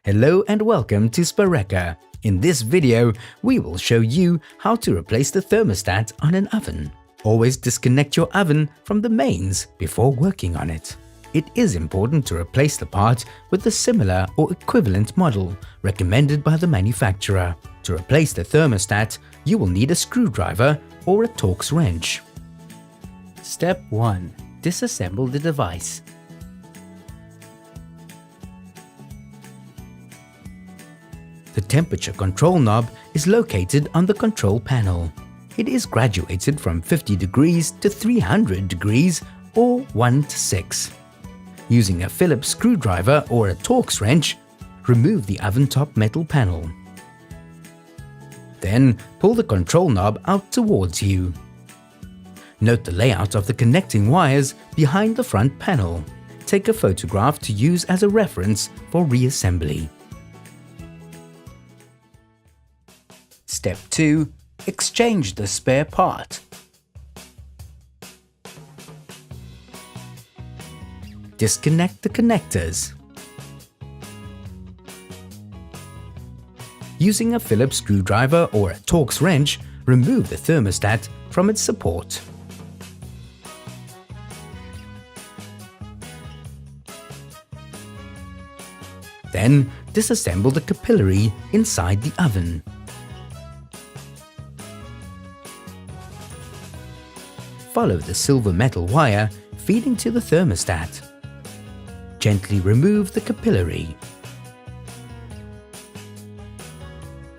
Hello and welcome to Spareka. In this video, we will show you how to replace the thermostat on an oven. Always disconnect your oven from the mains before working on it. It is important to replace the part with a similar or equivalent model recommended by the manufacturer. To replace the thermostat, you will need a screwdriver or a Torx wrench. Step 1. Disassemble the device. The temperature control knob is located on the control panel. It is graduated from 50 degrees to 300 degrees or 1 to 6. Using a Phillips screwdriver or a Torx wrench, remove the oven top metal panel. Then pull the control knob out towards you. Note the layout of the connecting wires behind the front panel. Take a photograph to use as a reference for reassembly. Step 2. Exchange the spare part. Disconnect the connectors. Using a Phillips screwdriver or a Torx wrench, remove the thermostat from its support. Then, disassemble the capillary inside the oven. Follow the silver metal wire feeding to the thermostat. Gently remove the capillary.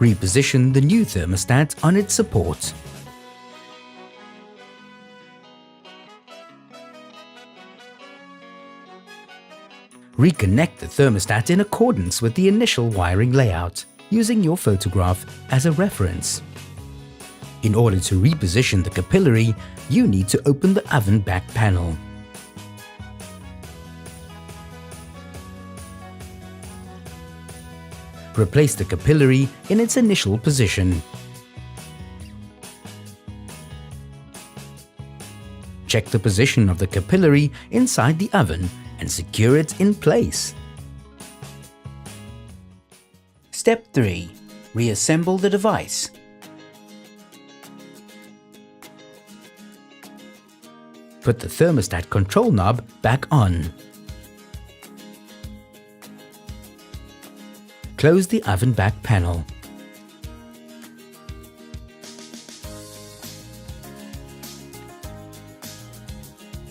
Reposition the new thermostat on its support. Reconnect the thermostat in accordance with the initial wiring layout, using your photograph as a reference. In order to reposition the capillary, you need to open the oven back panel. Replace the capillary in its initial position. Check the position of the capillary inside the oven and secure it in place. Step 3. Reassemble the device. Put the thermostat control knob back on. Close the oven back panel.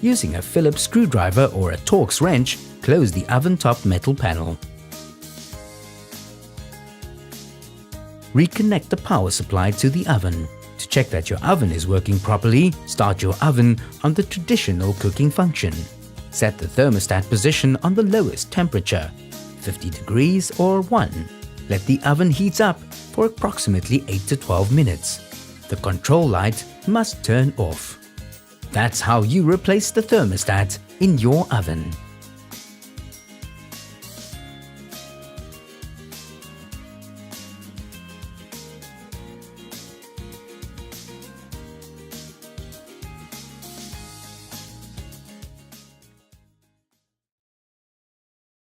Using a Phillips screwdriver or a Torx wrench, close the oven top metal panel. Reconnect the power supply to the oven. To check that your oven is working properly, start your oven on the traditional cooking function. Set the thermostat position on the lowest temperature, 50 degrees or 1. Let the oven heat up for approximately 8 to 12 minutes. The control light must turn off. That's how you replace the thermostat in your oven.